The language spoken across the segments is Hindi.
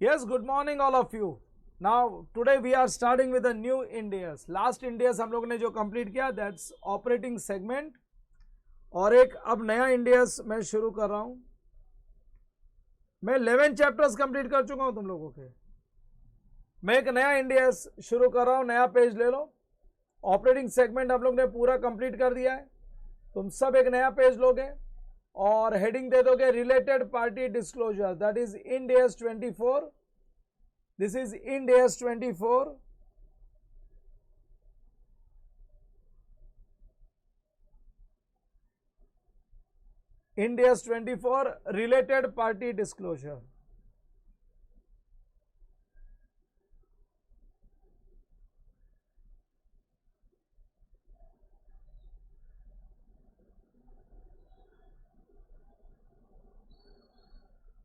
Yes, good morning all of you. Now today we are starting with a new Ind AS. Last Ind AS हम लोगों ने जो कंप्लीट किया दैट्स ऑपरेटिंग सेगमेंट, और एक अब नया Ind AS मैं शुरू कर रहा हूं. मैं 11 चैप्टर्स कंप्लीट कर चुका हूं तुम लोगों के. मैं एक नया Ind AS शुरू कर रहा हूं. नया पेज ले लो. ऑपरेटिंग सेगमेंट आप लोग ने पूरा कंप्लीट कर दिया है. तुम सब एक नया पेज लोगे और हेडिंग दे दोगे related party disclosure. That is Ind AS 24. This is Ind AS 24. Ind AS 24 related party disclosure.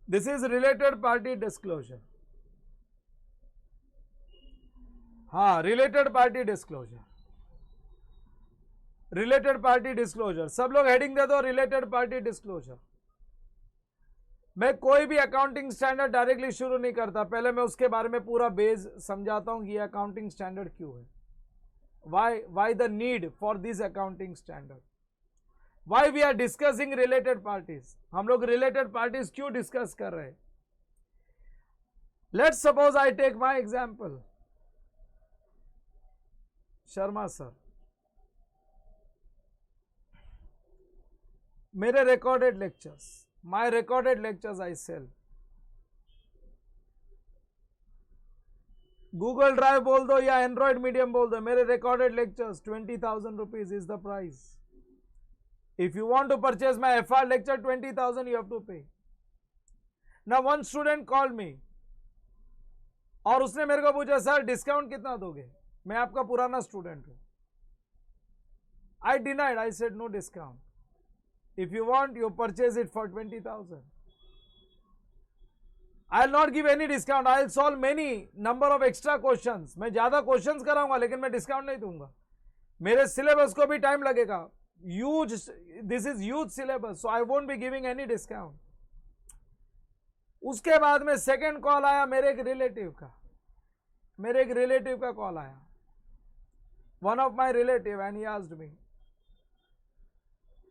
This is related party disclosure. हाँ, related party disclosure. Related party disclosure. सब लोग हेडिंग दे दो रिलेटेड पार्टी डिस्क्लोजर. मैं कोई भी अकाउंटिंग स्टैंडर्ड डायरेक्टली शुरू नहीं करता. पहले मैं उसके बारे में पूरा बेस समझाता हूं कि ये अकाउंटिंग स्टैंडर्ड क्यों है. Why the need for this accounting standard. Why we are discussing related parties. हम लोग रिलेटेड पार्टीज क्यों डिस्कस कर रहे हैं. Let's suppose I take my example. Sharma sir, मेरे recorded lectures, my recorded lectures I sell. Google Drive बोल दो या एंड्रॉइड मीडियम बोल दो, मेरे recorded lectures 20,000 rupees is the price. If you want to purchase my FR lecture 20,000 you have to pay. Now one student called me और उसने मेरे को पूछा सर डिस्काउंट कितना दोगे. मैं आपका पुराना स्टूडेंट हूं. I denied. I said no discount. If you want, you purchase it for 20,000. I'll not give any discount. I'll solve many number of extra questions. मैं ज्यादा क्वेश्चंस कराऊंगा लेकिन मैं डिस्काउंट नहीं दूंगा. मेरे सिलेबस को भी टाइम लगेगा. Huge, this is huge syllabus, so I won't be giving any discount. उसके बाद में सेकेंड कॉल आया मेरे एक रिलेटिव का कॉल आया. One of my relative and he asked me.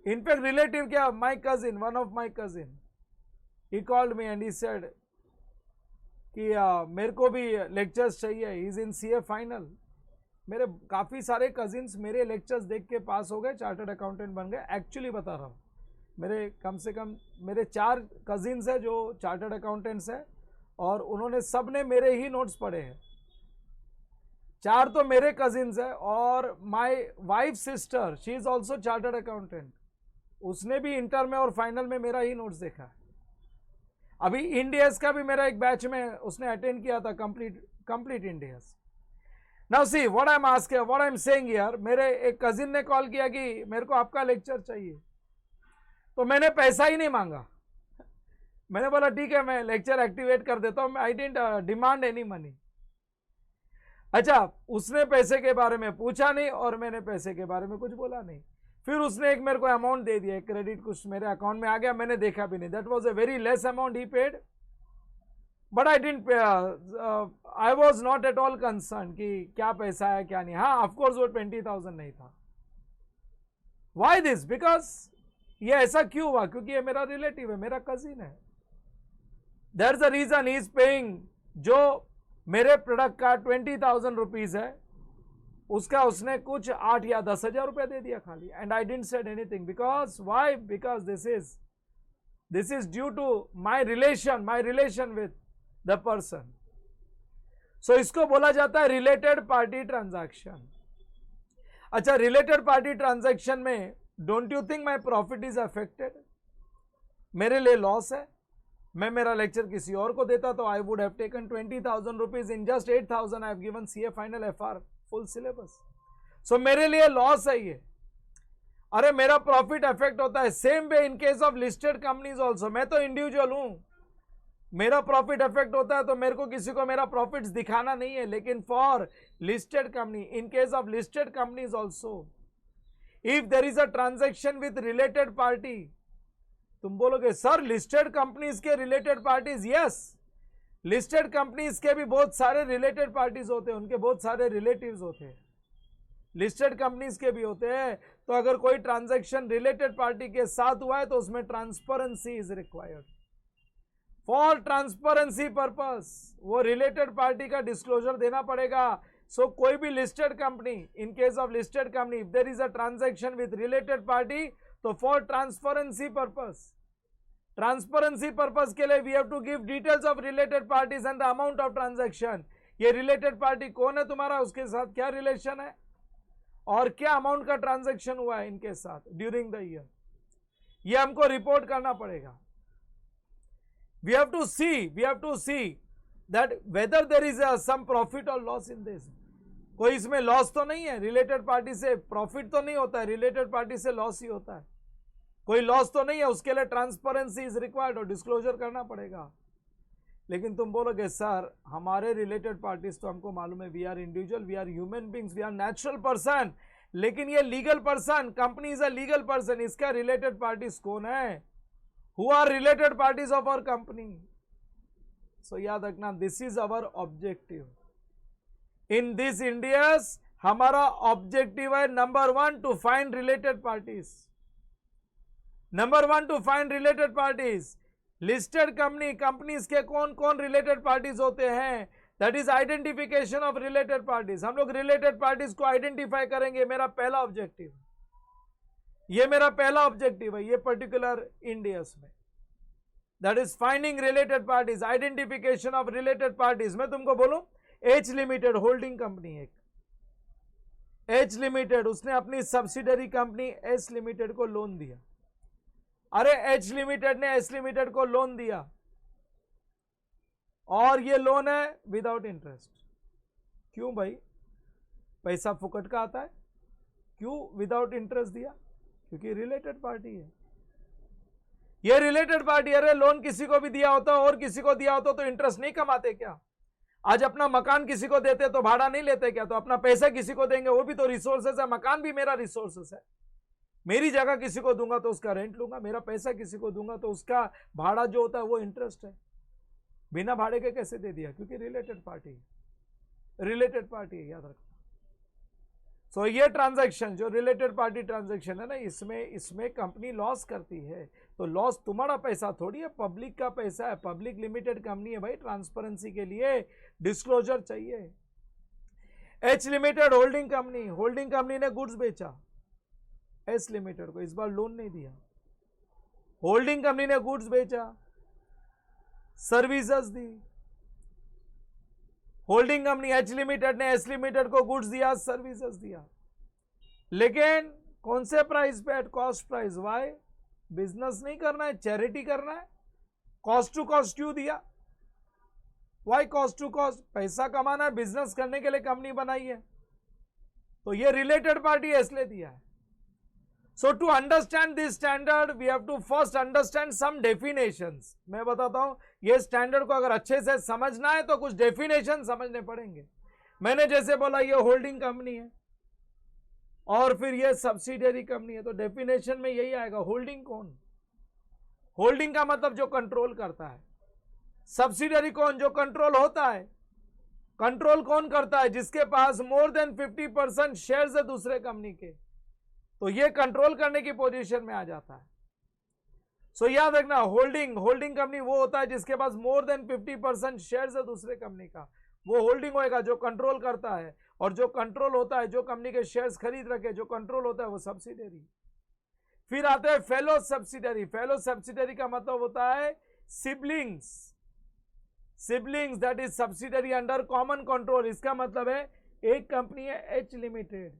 In fact, relative क्या, my cousin, one of my cousin, he called me and he said कि मेरे को भी लेक्चर्स चाहिए. he is in CA final. मेरे काफ़ी सारे कजिन्स मेरे लेक्चर्स देख के पास हो गए, चार्टर्ड अकाउंटेंट बन गए. एक्चुअली बता रहा हूँ, मेरे कम से कम मेरे 4 कजिन्स हैं जो चार्टर्ड अकाउंटेंट्स हैं और उन्होंने सब ने मेरे ही नोट्स पढ़े हैं. 4 तो मेरे कजिन्स हैं और my wife sister, she is also chartered accountant. उसने भी इंटर में और फाइनल में मेरा ही नोट्स देखा है. अभी Ind AS का भी मेरा एक बैच में उसने अटेंड किया था, complete Ind AS. Now see what I am asking, what I am saying here. मेरे एक कजिन ने कॉल किया कि मेरे को आपका लेक्चर चाहिए, तो मैंने पैसा ही नहीं मांगा. मैंने बोला ठीक है मैं लेक्चर एक्टिवेट कर देता हूँ. I didn't demand any money. अच्छा, उसने पैसे के बारे में पूछा नहीं और मैंने पैसे के बारे में कुछ बोला नहीं. फिर उसने एक मेरे को अमाउंट दे दिया, क्रेडिट कुछ मेरे अकाउंट में आ गया, मैंने देखा भी नहीं. That was a very less amount he paid, but I didn't, I was not at all concern कि क्या पैसा है क्या नहीं. हाँ, ऑफ कोर्स वो 20,000 नहीं था. व्हाई दिस, बिकॉज ये ऐसा क्यों हुआ, क्योंकि ये मेरा रिलेटिव है, मेरा कजिन है. That's the reason he is paying. जो मेरे प्रोडक्ट का 20,000 रुपीज है उसका उसने कुछ 8 या 10,000 रुपये दे दिया खाली. And I didn't said anything. Because why, because this is due to my relation with the person. So इसको बोला जाता है रिलेटेड पार्टी ट्रांजैक्शन. अच्छा, रिलेटेड पार्टी ट्रांजैक्शन में don't you think my profit is affected. मेरे लिए लॉस है. मैं मेरा लेक्चर किसी और को देता तो I would have taken 20,000 rupees. In just 8,000 I have given CA final FR full syllabus. So मेरे लिए लॉस है ये. अरे मेरा प्रॉफिट अफेक्ट होता है. Same way in case of listed companies also. मैं तो इंडिविजुअल हूं, मेरा प्रॉफिट अफेक्ट होता है तो मेरे को किसी को मेरा प्रॉफिट दिखाना नहीं है. लेकिन for listed company, in case of listed companies also, if there is a transaction with related party, तुम बोलोगे सर लिस्टेड कंपनीज के related parties. Yes, listed companies के भी बहुत सारे रिलेटेड पार्टीज होते हैं, उनके बहुत सारे रिलेटिव्स होते हैं, लिस्टेड कंपनीज के भी होते हैं। तो अगर कोई ट्रांजैक्शन रिलेटेड पार्टी के साथ हुआ है तो उसमें transparency is required. For transparency purpose वो रिलेटेड पार्टी का डिस्क्लोजर देना पड़ेगा। सो कोई भी listed company, in case of listed company, if there is a transaction with related party, तो for transparency purpose, transparency purpose के लिए we have to give details of related parties and the amount of transaction. ये रिलेटेड पार्टी कौन है तुम्हारा, उसके साथ क्या रिलेशन है और क्या अमाउंट का ट्रांजैक्शन हुआ है इनके साथ ड्यूरिंग द ईयर, ये हमको रिपोर्ट करना पड़ेगा। We have to see that whether there is some profit और लॉस इन दिस। कोई इसमें लॉस तो नहीं है, रिलेटेड पार्टी से प्रॉफिट तो नहीं होता है, रिलेटेड पार्टी से लॉस ही होता है, कोई लॉस तो नहीं है, उसके लिए ट्रांसपेरेंसी इज रिक्वायर्ड और डिस्क्लोजर करना पड़ेगा। लेकिन तुम बोलोगे सर हमारे रिलेटेड पार्टीज तो हमको मालूम है, we are individual, we are human beings, we are natural person, लेकिन ये legal person, company is a legal person, इसका रिलेटेड पार्टीज कौन है, who are related parties of our company. So याद रखना, this is our objective in this Ind AS. हमारा ऑब्जेक्टिव है number 1 to find related parties, number 1 to find related parties. Listed companies के कौन कौन रिलेटेड पार्टीज होते हैं, that is identification of related parties. हम लोग रिलेटेड पार्टीज को आइडेंटिफाई करेंगे, मेरा पहला ऑब्जेक्टिव, ये मेरा पहला ऑब्जेक्टिव है, ये पर्टिकुलर इंडियस में, that is finding related parties, identification of related parties. मैं तुमको बोलूं, एच लिमिटेड होल्डिंग कंपनी, एक एच लिमिटेड, उसने अपनी सब्सिडरी कंपनी एस लिमिटेड को लोन दिया। अरे एच लिमिटेड ने एस लिमिटेड को लोन दिया और ये लोन है विदाउट इंटरेस्ट। क्यों भाई, पैसा फुकट का आता है, क्यों विदाउट इंटरेस्ट दिया, क्योंकि रिलेटेड पार्टी है, ये रिलेटेड पार्टी। अरे लोन किसी को भी दिया होता और किसी को दिया होता तो इंटरेस्ट नहीं कमाते क्या? आज अपना मकान किसी को देते तो भाड़ा नहीं लेते क्या? तो अपना पैसा किसी को देंगे, वो भी तो रिसोर्सेस है, मकान भी मेरा रिसोर्सेस है। मेरी जगह किसी को दूंगा तो उसका रेंट लूंगा, मेरा पैसा किसी को दूंगा तो उसका भाड़ा जो होता है वो इंटरेस्ट है। बिना भाड़े के कैसे दे दिया? क्योंकि रिलेटेड पार्टी है, याद रखना। सो ये ट्रांजैक्शन जो रिलेटेड पार्टी ट्रांजैक्शन है ना, इसमें कंपनी लॉस करती है, तो लॉस तुम्हारा पैसा थोड़ी है, पब्लिक का पैसा है, पब्लिक लिमिटेड कंपनी है भाई, ट्रांसपेरेंसी के लिए डिस्क्लोजर चाहिए। एच लिमिटेड होल्डिंग कंपनी ने गुड्स बेचा एस लिमिटेड को, इस बार लोन नहीं दिया। होल्डिंग कंपनी ने गुड्स बेचा, सर्विसेज दी। होल्डिंग कंपनी एच लिमिटेड ने एस लिमिटेड को गुड्स दिया, सर्विसेज दिया, लेकिन कौन से प्राइस पे? At cost price. Why? Business नहीं करना है, चैरिटी करना है। कॉस्ट टू कॉस्ट क्यों दिया? Why cost to cost? पैसा कमाना है, बिजनेस करने के लिए कंपनी बनाई है, तो ये रिलेटेड पार्टी है इसलिए दिया है। So to understand this standard, we have to first understand some definitions. मैं बताता हूं, ये स्टैंडर्ड को अगर अच्छे से समझना है तो कुछ डेफिनेशन समझने पड़ेंगे। मैंने जैसे बोला ये होल्डिंग कंपनी है और फिर ये सब्सिडियरी कंपनी है, तो डेफिनेशन में यही आएगा। होल्डिंग कौन? होल्डिंग का मतलब जो कंट्रोल करता है। सब्सिडियरी कौन? जो कंट्रोल होता है। कंट्रोल कौन करता है? जिसके पास मोर देन 50% शेयर्स है दूसरे कंपनी के, तो ये कंट्रोल करने की पोजीशन में आ जाता है। सो याद रखना, होल्डिंग कंपनी वो होता है जिसके पास मोर देन 50% शेयर्स है दूसरे कंपनी का, वो होल्डिंग होएगा, जो कंट्रोल करता है। और जो कंट्रोल होता है, जो कंपनी के शेयर्स खरीद रखे, जो कंट्रोल होता है, वो सब्सिडियरी। फिर आते हैं फेलो सब्सिडियरी। फेलो सब्सिडियरी का मतलब होता है siblings, that is subsidiary under common control. इसका मतलब है एक कंपनी है एच लिमिटेड,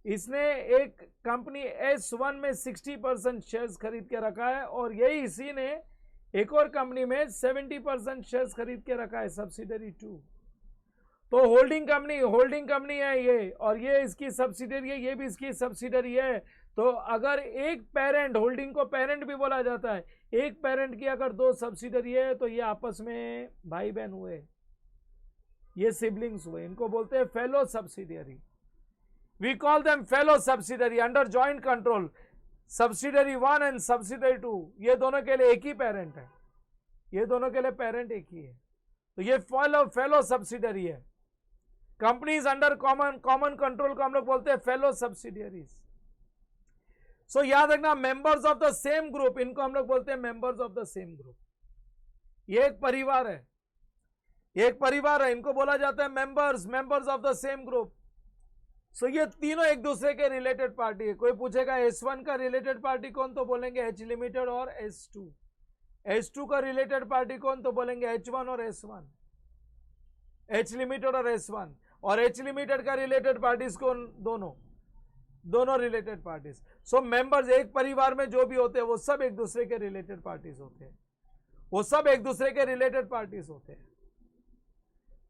इसने एक कंपनी S1 में 60% शेयर्स खरीद के रखा है और यही इसी ने एक और कंपनी में 70% शेयर्स खरीद के रखा है, सब्सिडियरी 2। तो होल्डिंग कंपनी है ये, और ये इसकी सब्सिडियरी है, ये भी इसकी सब्सिडियरी है। तो अगर एक पेरेंट, होल्डिंग को पेरेंट भी बोला जाता है, एक पेरेंट की अगर दो सब्सिडियरी है तो ये आपस में भाई बहन हुए, ये सिबलिंग्स हुए, इनको बोलते हैं fellow subsidiary. We call them fellow subsidiary under joint control. Subsidiary 1 and subsidiary 2, ये दोनों के लिए एक ही पेरेंट है, ये दोनों के लिए पेरेंट एक ही है। तो ये फेलो सब्सिडरी है। कंपनीज अंडर कॉमन कंट्रोल को हम लोग बोलते हैं फेलो सब्सिडियरीज। सो याद रखना, members of the same group, इनको हम लोग बोलते हैं members of the same group. ये एक परिवार है, एक परिवार है, इनको बोला जाता है members of the same group. So ये तीनों एक दूसरे के रिलेटेड पार्टी है। कोई पूछेगा S1 का रिलेटेड पार्टी कौन, तो बोलेंगे H लिमिटेड और S2। H2 का रिलेटेड पार्टी कौन, तो बोलेंगे H1 और S1, H लिमिटेड और S1। और H लिमिटेड का रिलेटेड पार्टीज कौन, दोनों रिलेटेड पार्टीज। सो मेंबर्स एक परिवार में जो भी होते हैं वो सब एक दूसरे के रिलेटेड पार्टीज होते हैं, वो सब एक दूसरे के रिलेटेड पार्टीज होते हैं।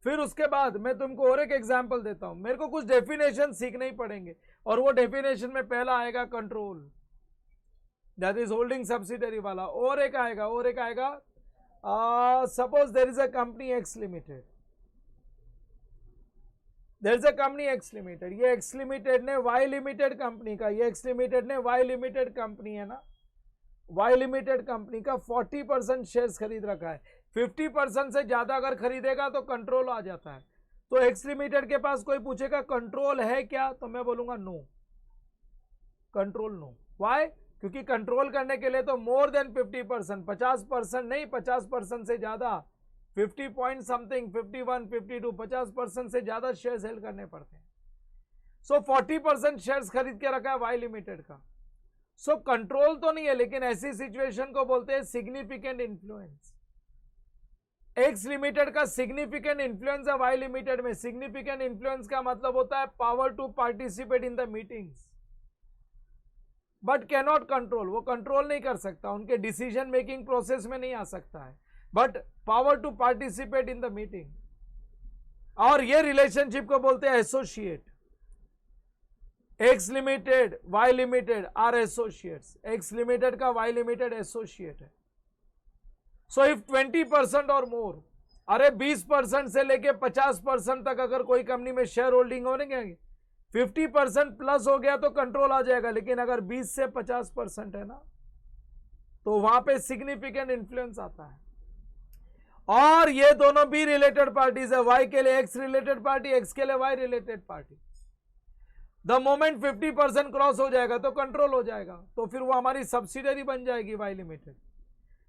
फिर उसके बाद मैं तुमको और एक एग्जांपल देता हूं। मेरे को कुछ डेफिनेशन सीखने ही पड़ेंगे, और वो डेफिनेशन में पहला आएगा control, that is holding subsidiary वाला। और एक आएगा suppose there is a company X limited, there is a company X limited. ये एक्स लिमिटेड ने वाई लिमिटेड कंपनी का, ये एक्स लिमिटेड ने वाई लिमिटेड कंपनी है ना, वाई लिमिटेड कंपनी का 40% शेयर्स खरीद रखा है। 50% से ज्यादा अगर खरीदेगा तो कंट्रोल आ जाता है। तो एक्स लिमिटेड के पास कोई पूछेगा कंट्रोल है क्या, तो मैं बोलूंगा नो, कंट्रोल नो। व्हाई? क्योंकि कंट्रोल करने के लिए तो मोर देन 50%, 50% नहीं, 50% से ज्यादा, 50 पॉइंट समथिंग, 51, 52, 50% से ज्यादा शेयर सेल करने पड़ते हैं। सो 40% शेयर्स खरीद के रखा है वाई लिमिटेड का। सो कंट्रोल तो नहीं है, लेकिन ऐसी सिचुएशन को बोलते हैं सिग्निफिकेंट इन्फ्लुएंस। एक्स लिमिटेड का सिग्निफिकेंट इन्फ्लुएंस है वाई लिमिटेड में। सिग्निफिकेंट इन्फ्लुएंस का मतलब होता है power to participate in the meetings, but cannot control. वो कंट्रोल नहीं कर सकता, उनके डिसीजन मेकिंग प्रोसेस में नहीं आ सकता है, but power to participate in the meeting. और ये रिलेशनशिप को बोलते हैं associate. X limited Y limited are associates. X limited का वाई लिमिटेड एसोसिएट है। सो इफ 20% और मोर, अरे 20% से लेके 50% तक अगर कोई कंपनी में शेयर होल्डिंग होने, 50% प्लस हो गया तो कंट्रोल आ जाएगा। लेकिन अगर 20 से 50% है ना, तो वहां पे सिग्निफिकेंट इन्फ्लुएंस आता है। और ये दोनों भी रिलेटेड पार्टीज है, वाई के लिए एक्स रिलेटेड पार्टी, एक्स के लिए Y related party. The moment 50% cross हो जाएगा तो कंट्रोल हो जाएगा, तो फिर वो हमारी सब्सिडरी बन जाएगी वाई लिमिटेड।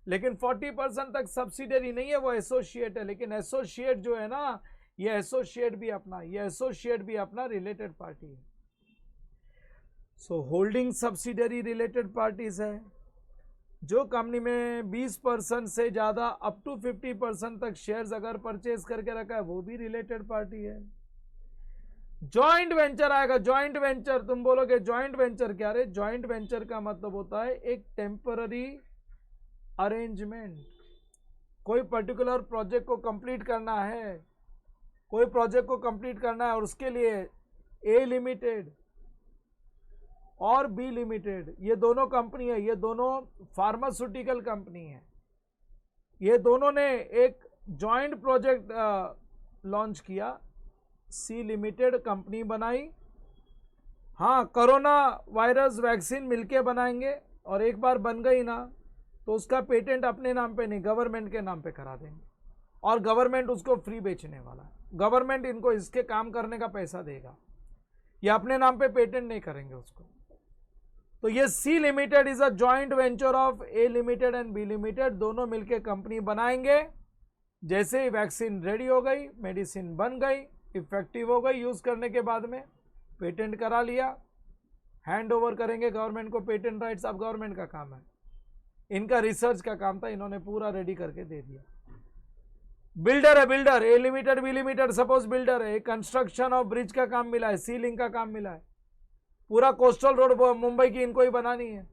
लेकिन 40% तक सब्सिडरी नहीं है, वो एसोसिएट है। लेकिन एसोसिएट जो है ना, ये एसोसिएट भी अपना रिलेटेड पार्टी है। सो होल्डिंग सब्सिडरी रिलेटेड पार्टीज है। जो कंपनी में 20% से ज्यादा अप टू 50% तक शेयर्स अगर परचेज करके रखा है, वो भी रिलेटेड पार्टी है। जॉइंट वेंचर आएगा। जॉइंट वेंचर, तुम बोलोगे जॉइंट वेंचर क्या रे? जॉइंट वेंचर का मतलब होता है एक टेम्पररी अरेंजमेंट। कोई पर्टिकुलर प्रोजेक्ट को कंप्लीट करना है, और उसके लिए ए लिमिटेड और बी लिमिटेड, ये दोनों कंपनी है, ये दोनों फार्मास्यूटिकल कंपनी है। ये दोनों ने एक जॉइंट प्रोजेक्ट लॉन्च किया। सी लिमिटेड कंपनी बनाई, हाँ कोरोना वायरस वैक्सीन मिलके बनाएंगे, और एक बार बन गई ना तो उसका पेटेंट अपने नाम पे नहीं, गवर्नमेंट के नाम पे करा देंगे, और गवर्नमेंट उसको फ्री बेचने वाला है। गवर्नमेंट इनको इसके काम करने का पैसा देगा, ये अपने नाम पे पेटेंट नहीं करेंगे उसको। तो ये C limited is a joint venture of A limited and B limited. दोनों मिलके कंपनी बनाएंगे। जैसे ही वैक्सीन रेडी हो गई, मेडिसिन बन गई, इफेक्टिव हो गई, यूज करने के बाद में पेटेंट करा लिया, हैंड ओवर करेंगे गवर्नमेंट को पेटेंट राइट्स। अब गवर्नमेंट का काम है, इनका रिसर्च का काम था, इन्होंने पूरा रेडी करके दे दिया। बिल्डर है, builder A limited B limited suppose builder है, कंस्ट्रक्शन ऑफ ब्रिज का काम मिला है, सी लिंक का काम मिला है, पूरा कोस्टल रोड मुंबई की इनको ही बनानी है।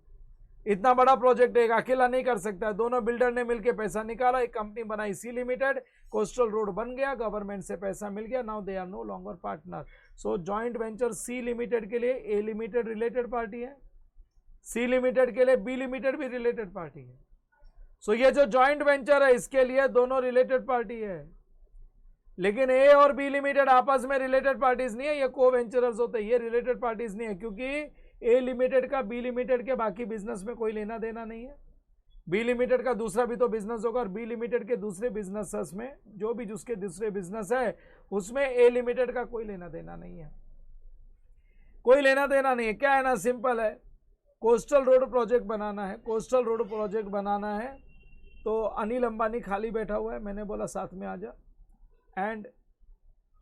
इतना बड़ा प्रोजेक्ट एक अकेला नहीं कर सकता है, दोनों बिल्डर ने मिलकर पैसा निकाला, एक कंपनी बनाई सी लिमिटेड, कोस्टल रोड बन गया, गवर्नमेंट से पैसा मिल गया, now they are no longer partner. So joint venture C limited के लिए ए लिमिटेड रिलेटेड पार्टी है, सी लिमिटेड के लिए बी लिमिटेड भी रिलेटेड पार्टी है। सो ये जो जॉइंट वेंचर है इसके लिए दोनों रिलेटेड पार्टी है। लेकिन ए और बी लिमिटेड आपस में रिलेटेड पार्टीज नहीं है, ये को वेंचरर्स होते हैं, ये रिलेटेड पार्टीज नहीं है, क्योंकि ए लिमिटेड का बी लिमिटेड के बाकी बिजनेस में कोई लेना देना नहीं है। बी लिमिटेड का दूसरा भी तो बिजनेस होगा, और बी लिमिटेड के दूसरे बिजनेसेस में जो भी जिसके दूसरे बिजनेस है उसमें ए लिमिटेड का कोई लेना देना नहीं है, कोई लेना देना नहीं है। क्या है ना, सिंपल है, कोस्टल रोड प्रोजेक्ट बनाना है, कोस्टल रोड प्रोजेक्ट बनाना है। तो अनिल अंबानी खाली बैठा हुआ है, मैंने बोला साथ में आ जा, एंड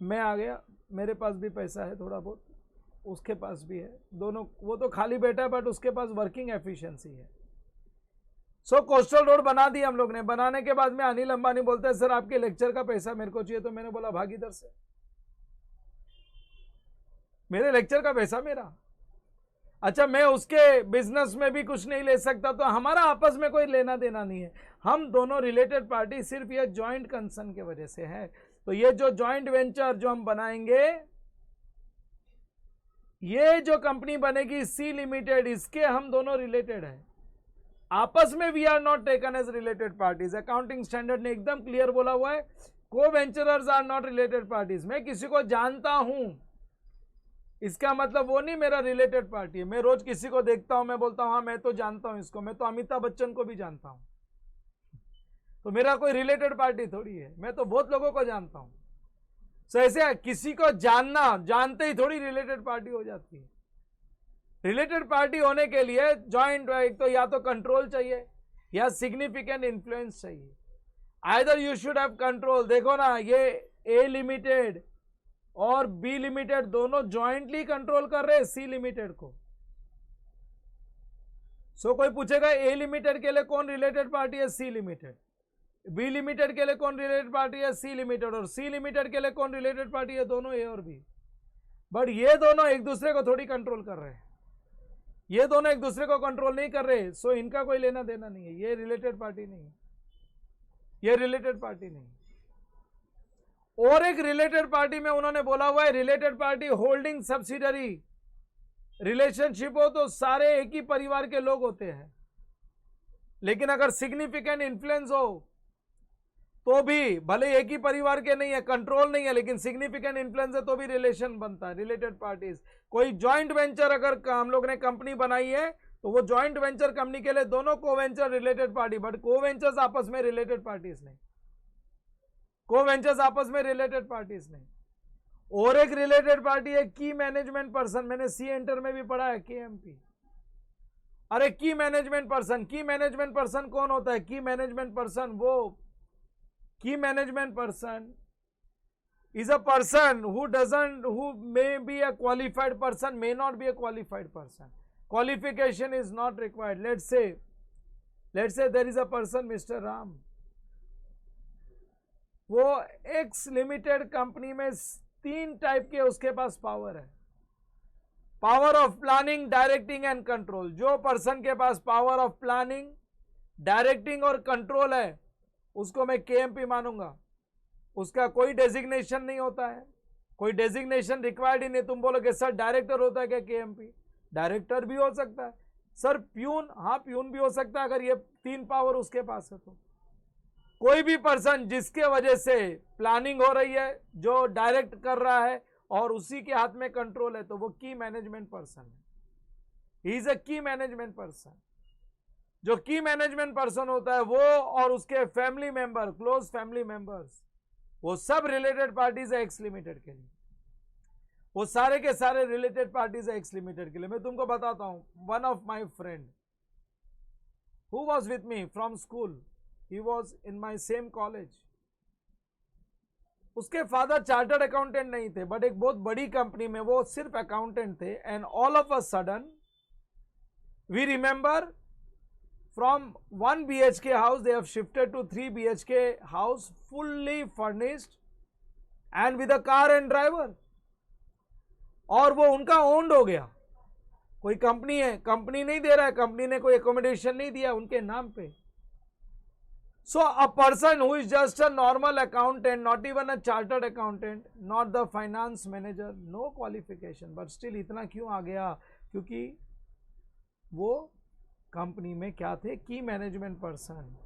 मैं आ गया, मेरे पास भी पैसा है थोड़ा बहुत, उसके पास भी है, दोनों, वो तो खाली बैठा है बट उसके पास वर्किंग एफिशिएंसी है। सो कोस्टल रोड बना दी हम लोग ने। बनाने के बाद में अनिल अंबानी बोलते हैं सर आपके लेक्चर का पैसा मेरे को चाहिए। तो मैंने बोला भाग इधर से, मेरे लेक्चर का पैसा मेरा। अच्छा, मैं उसके बिजनेस में भी कुछ नहीं ले सकता, तो हमारा आपस में कोई लेना देना नहीं है। हम दोनों रिलेटेड पार्टी सिर्फ ये जॉइंट कंसर्न के वजह से है। तो ये जो जॉइंट वेंचर जो हम बनाएंगे, ये जो कंपनी बनेगी सी लिमिटेड, इसके हम दोनों रिलेटेड है आपस में। We are not taken as related parties. Accounting standard ने एकदम क्लियर बोला हुआ है, co venturers are not related parties. मैं किसी को जानता हूं, इसका मतलब वो नहीं मेरा रिलेटेड पार्टी है। मैं रोज किसी को देखता हूं, मैं बोलता हूं हाँ मैं तो जानता हूं इसको, मैं तो अमिताभ बच्चन को भी जानता हूं, तो मेरा कोई रिलेटेड पार्टी थोड़ी है। मैं तो बहुत लोगों को जानता हूं। सो ऐसे किसी को जानना, जानते ही थोड़ी रिलेटेड पार्टी हो जाती है। रिलेटेड पार्टी होने के लिए जॉइंट, एक तो या तो कंट्रोल चाहिए या सिग्निफिकेंट इन्फ्लुएंस चाहिए। Either you should have control. देखो ना, ये ए लिमिटेड और बी लिमिटेड दोनों जॉइंटली कंट्रोल कर रहे हैं सी लिमिटेड को। सो कोई पूछेगा ए लिमिटेड के लिए कौन रिलेटेड पार्टी है, सी लिमिटेड। बी लिमिटेड के लिए कौन रिलेटेड पार्टी है, सी लिमिटेड। और सी लिमिटेड के लिए कौन रिलेटेड पार्टी है, दोनों ए और बी। बट ये दोनों एक दूसरे को थोड़ी कंट्रोल कर रहे हैं, ये दोनों एक दूसरे को कंट्रोल नहीं कर रहे। सो इनका कोई लेना देना नहीं है, ये रिलेटेड पार्टी नहीं है, ये रिलेटेड पार्टी नहीं। और एक रिलेटेड पार्टी में उन्होंने बोला हुआ है, related party holding subsidiary relationship हो तो सारे एक ही परिवार के लोग होते हैं, लेकिन अगर सिग्निफिकेंट इन्फ्लुएंस हो तो भी भले एक ही परिवार के नहीं है, कंट्रोल नहीं है, लेकिन सिग्निफिकेंट इन्फ्लुएंस है तो भी रिलेशन बनता है, रिलेटेड पार्टीज। कोई जॉइंट वेंचर अगर हम लोग ने कंपनी बनाई है तो वो जॉइंट वेंचर कंपनी के लिए दोनों को वेंचर रिलेटेड पार्टी, बट को वेंचर्स आपस में रिलेटेड पार्टीज नहीं, को वेंचर्स आपस में रिलेटेड पार्टीज नहीं। और एक रिलेटेड पार्टी है की मैनेजमेंट पर्सन। मैंने सी एंटर में भी पढ़ा है, KMP। अरे की मैनेजमेंट पर्सन, की मैनेजमेंट पर्सन कौन होता है? की मैनेजमेंट पर्सन, वो की management person is a person who may be a qualified person, may not be a qualified person. Qualification is not required. Let's say there is a person, Mr. Ram, वो एक्स लिमिटेड कंपनी में 3 टाइप के उसके पास पावर है, power of planning, directing and control. जो पर्सन के पास पावर ऑफ प्लानिंग, डायरेक्टिंग और कंट्रोल है उसको मैं KMP मानूंगा। उसका कोई डेजिग्नेशन नहीं होता है, कोई डेजिग्नेशन रिक्वायर्ड ही नहीं। तुम बोलोगे सर डायरेक्टर होता है क्या KMP? डायरेक्टर भी हो सकता है सर, प्यून, हाँ प्यून भी हो सकता है अगर ये 3 पावर उसके पास है तो। कोई भी पर्सन जिसके वजह से प्लानिंग हो रही है, जो डायरेक्ट कर रहा है और उसी के हाथ में कंट्रोल है, तो वो की मैनेजमेंट पर्सन है। ही इज अ की मैनेजमेंट पर्सन। जो की मैनेजमेंट पर्सन होता है वो और उसके family member, close family members, वो सब रिलेटेड पार्टीज है एक्स लिमिटेड के लिए। वो सारे के सारे रिलेटेड पार्टीज है एक्स लिमिटेड के लिए। मैं तुमको बताता हूं, one of my friend who was with me from school, he was in my same college. उसके फादर चार्टर्ड अकाउंटेंट नहीं थे, बट एक बहुत बड़ी कंपनी में वो सिर्फ अकाउंटेंट थे। And all of a sudden we remember, from 1 BHK house they have shifted to 3 BHK house, fully furnished and with a car and driver। और वो उनका ओन्ड हो गया। कोई कंपनी है, कंपनी नहीं दे रहा है, कंपनी ने कोई एकोमोडेशन नहीं दिया उनके नाम पे। So a person who is just a normal accountant, not even a chartered accountant, not the finance manager, no qualification, but still इतना क्यों आ गया? क्योंकि वो कंपनी में क्या थे? की मैनेजमेंट पर्सन।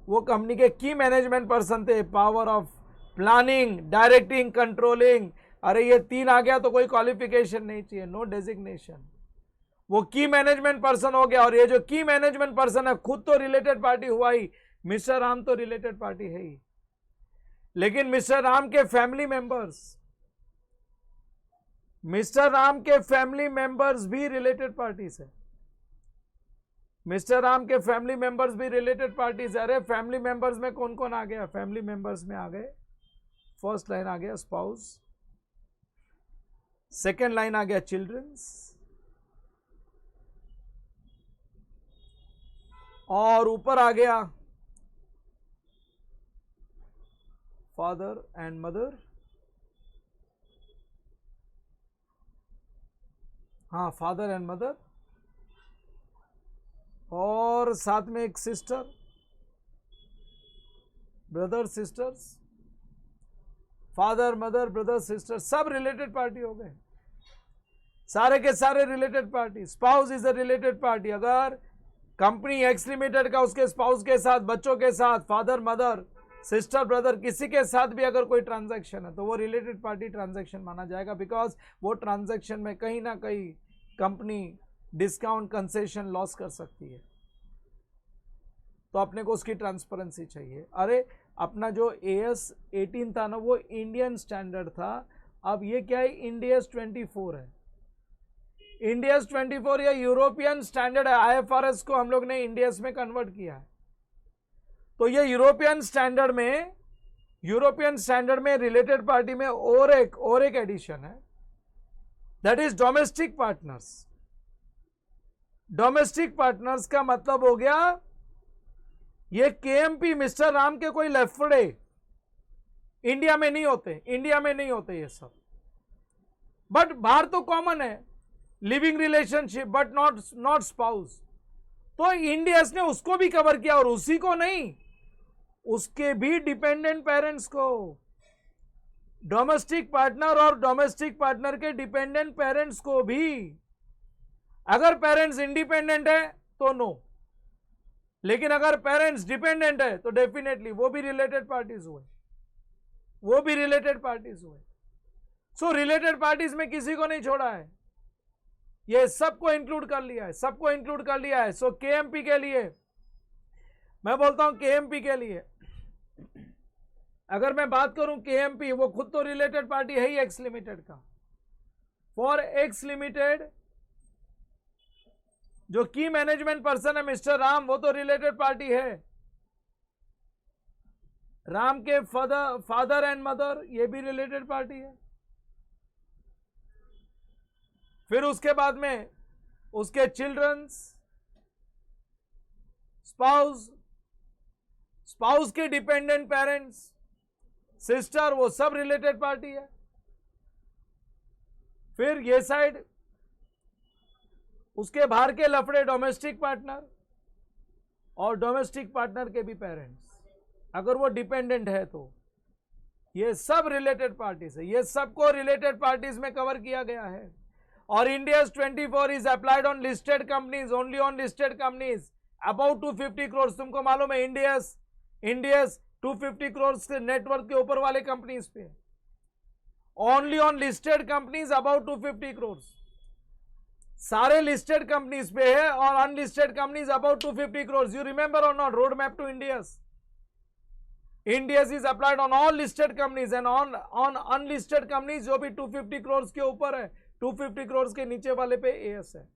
वो कंपनी के की मैनेजमेंट पर्सन थे। Power of planning, directing, controlling. अरे ये 3 आ गया तो कोई क्वालिफिकेशन नहीं चाहिए, नो डेजिग्नेशन। वो की मैनेजमेंट पर्सन हो गया। और ये जो की मैनेजमेंट पर्सन है खुद तो रिलेटेड पार्टी हुआ ही, मिस्टर राम तो रिलेटेड पार्टी है ही, लेकिन मिस्टर राम के फैमिली मेंबर्स भी रिलेटेड पार्टीज है। मिस्टर राम के फैमिली मेंबर्स भी रिलेटेड पार्टीज है। अरे फैमिली मेंबर्स में कौन कौन आ गया? फैमिली मेंबर्स में आ गए, फर्स्ट लाइन आ गया स्पाउस, सेकेंड लाइन आ गया चिल्ड्रंस, और ऊपर आ गया फादर एंड मदर। हाँ, फादर एंड मदर, और साथ में एक sister, brother sisters, father mother brother sister, सब रिलेटेड पार्टी हो गए, सारे के सारे related party. Spouse is a related party. अगर कंपनी एक्स लिमिटेड का उसके स्पाउस के साथ, बच्चों के साथ, फादर मदर सिस्टर ब्रदर किसी के साथ भी अगर कोई ट्रांजैक्शन है तो वो रिलेटेड पार्टी ट्रांजैक्शन माना जाएगा, बिकॉज वो ट्रांजैक्शन में कहीं ना कहीं कंपनी डिस्काउंट कंसेशन लॉस कर सकती है, तो अपने को उसकी ट्रांसपेरेंसी चाहिए। अरे अपना जो AS 18 था ना वो इंडियन स्टैंडर्ड था, अब ये क्या है? इंडियस 24 है। इंडियस 24 या यूरोपियन स्टैंडर्ड है। IFRS को हम लोग ने इंडियस में कन्वर्ट किया है, तो ये यूरोपियन स्टैंडर्ड में रिलेटेड पार्टी में और एक एडिशन है, that is domestic partners. Domestic partners का मतलब हो गया ये KMP मिस्टर राम के कोई लेफ्टे इंडिया में नहीं होते ये सब, बट बाहर तो कॉमन है living relationship, but not spouse. तो इंडियस ने उसको भी कवर किया, और उसी को नहीं, उसके भी डिपेंडेंट पेरेंट्स को, डोमेस्टिक पार्टनर और डोमेस्टिक पार्टनर के डिपेंडेंट पेरेंट्स को भी। अगर पेरेंट्स इंडिपेंडेंट है तो नो, लेकिन अगर पेरेंट्स डिपेंडेंट है तो डेफिनेटली वो भी रिलेटेड पार्टीज हुए, सो रिलेटेड पार्टीज में किसी को नहीं छोड़ा है, ये सबको इंक्लूड कर लिया है, सो KMP के लिए मैं बोलता हूं, KMP के लिए अगर मैं बात करूं KMP, वो खुद तो रिलेटेड पार्टी है ही एक्स लिमिटेड का। फॉर एक्स लिमिटेड जो की मैनेजमेंट पर्सन है मिस्टर राम, वो तो रिलेटेड पार्टी है। राम के फादर एंड मदर, ये भी रिलेटेड पार्टी है। फिर उसके बाद में उसके चिल्ड्रंस, स्पाउस के डिपेंडेंट पेरेंट्स, सिस्टर, वो सब रिलेटेड पार्टी है। फिर ये साइड उसके बाहर के लफड़े, डोमेस्टिक पार्टनर और डोमेस्टिक पार्टनर के भी पेरेंट्स, अगर वो डिपेंडेंट है तो ये सब रिलेटेड पार्टीज है। ये सबको रिलेटेड पार्टीज में कवर किया गया है। और Indians 24 is applied on listed companies, only on listed companies about 250 crore. तुमको मालूम है इंडियस 250 करोड़ के नेटवर्क के ऊपर वाले कंपनीज पे, only on listed companies about 250 crore. सारे लिस्टेड कंपनीज पे है, और unlisted companies about 250 crore. You remember or not? Road map to Ind AS is applied on all listed companies and on unlisted companies जो भी 250 करोड़ के ऊपर है, 250 करोड़ के नीचे वाले पे AS है।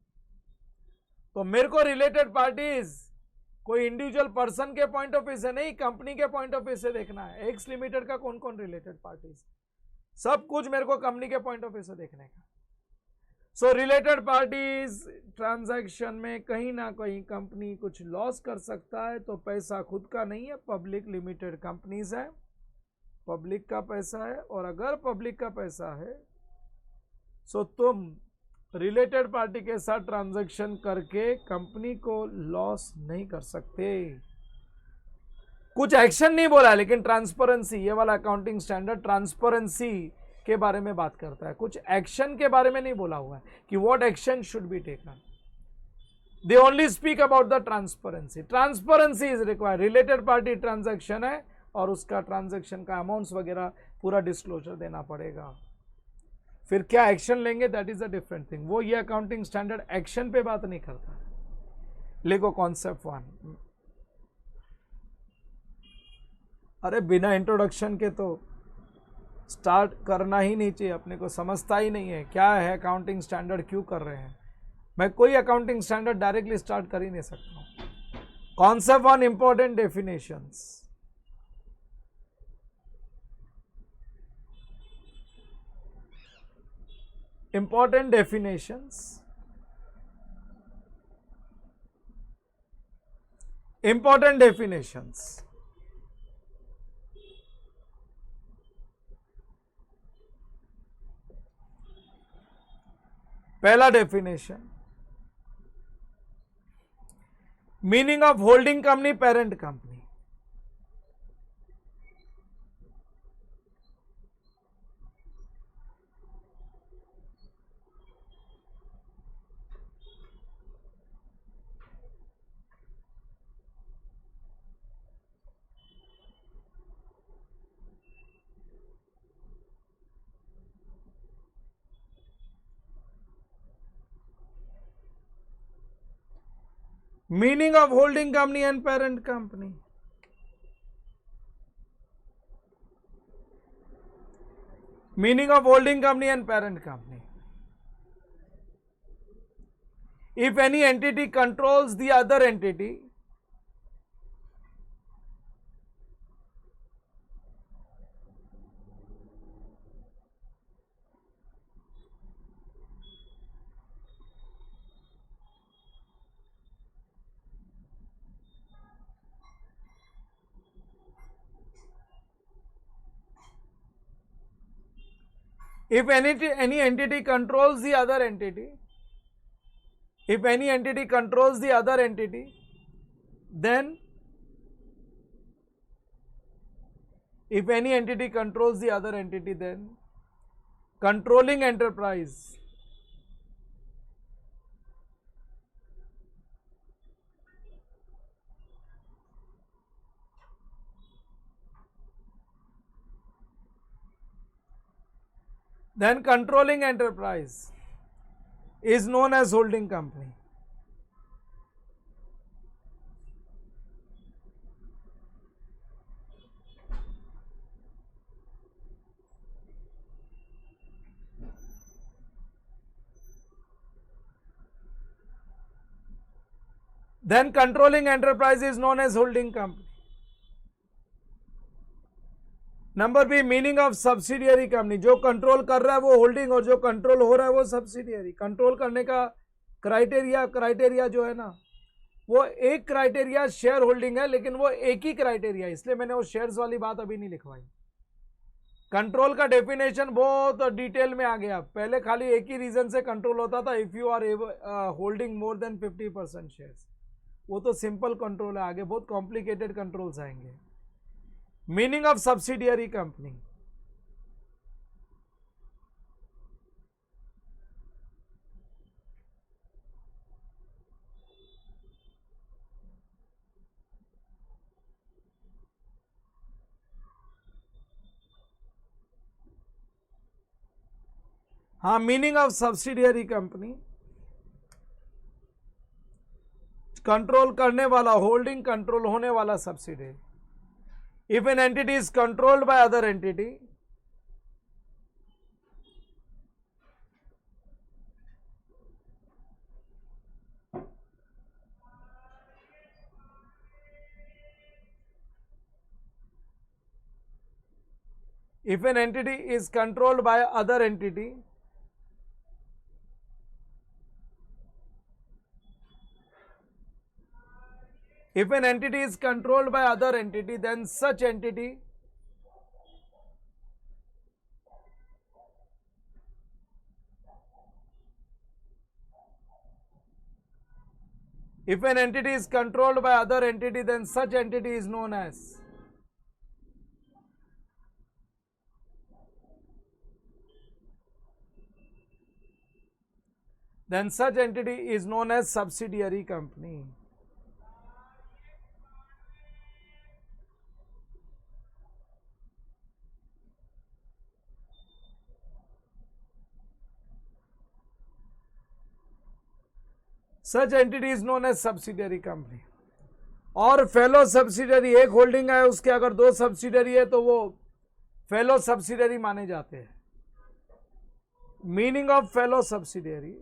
तो मेरे को रिलेटेड पार्टीज कोई इंडिविजुअल पर्सन के पॉइंट ऑफ व्यू से नहीं, कंपनी के पॉइंट ऑफ व्यू से देखना है। एक्स लिमिटेड का कौन कौन रिलेटेड पार्टीज, सब कुछ मेरे को कंपनी के पॉइंट ऑफ व्यू से देखने का। सो रिलेटेड पार्टीज ट्रांजैक्शन में कहीं ना कहीं कंपनी कुछ लॉस कर सकता है, तो पैसा खुद का नहीं है, पब्लिक लिमिटेड कंपनीज है, पब्लिक का पैसा है। और अगर पब्लिक का पैसा है सो तुम रिलेटेड पार्टी के साथ ट्रांजैक्शन करके कंपनी को लॉस नहीं कर सकते। कुछ एक्शन नहीं बोला, लेकिन ट्रांसपेरेंसी, ये वाला अकाउंटिंग स्टैंडर्ड ट्रांसपेरेंसी के बारे में बात करता है, कुछ एक्शन के बारे में नहीं बोला हुआ है कि what action should be taken. They only speak about the transparency. Transparency is required. Related party transaction है और उसका ट्रांजैक्शन का अमाउंट्स वगैरह पूरा डिस्क्लोजर देना पड़ेगा। फिर क्या एक्शन लेंगे that is a different thing. वो ये अकाउंटिंग स्टैंडर्ड एक्शन पे बात नहीं करता। लिखो कॉन्सेप्ट 1। अरे बिना इंट्रोडक्शन के तो स्टार्ट करना ही नहीं चाहिए, अपने को समझता ही नहीं है क्या है अकाउंटिंग स्टैंडर्ड, क्यों कर रहे हैं। मैं कोई अकाउंटिंग स्टैंडर्ड डायरेक्टली स्टार्ट कर ही नहीं सकता हूं। Concept 1 important definitions. Important definitions. Important definitions. पहला definition, meaning of holding company, parent company. Meaning of holding company and parent company. Meaning of holding company and parent company. If any entity controls the other entity, if any entity controls the other entity, if any entity controls the other entity, then if any entity controls the other entity, then controlling enterprise is known as holding company. Then controlling enterprise is known as holding company. Number B, meaning of subsidiary company. जो कंट्रोल कर रहा है वो होल्डिंग, और जो कंट्रोल हो रहा है वो सब्सिडियरी। कंट्रोल करने का क्राइटेरिया जो है ना, वो एक क्राइटेरिया शेयर होल्डिंग है, लेकिन वो एक ही क्राइटेरिया, इसलिए मैंने वो शेयर्स वाली बात अभी नहीं लिखवाई। कंट्रोल का डेफिनेशन बहुत डिटेल में आ गया। पहले खाली एक ही रीजन से कंट्रोल होता था, if you are holding more than 50% shares. वो तो सिंपल कंट्रोल है, आगे बहुत कॉम्प्लिकेटेड कंट्रोल्स आएंगे। मीनिंग ऑफ सब्सिडियरी कंपनी, हाँ, meaning of subsidiary company, control करने वाला, होल्डिंग कंट्रोल होने वाला subsidiary. If an entity is controlled by other entity, if an entity is controlled by other entity, if an entity is controlled by other entity, then such entity if an entity is controlled by other entity, then such entity is known as subsidiary company. Such entity is known as subsidiary company. और फेलो सब्सिडियरी, एक होल्डिंग है उसके अगर दो सब्सिडियरी है तो वो फेलो सब्सिडियरी माने जाते हैं। Meaning of fellow subsidiary,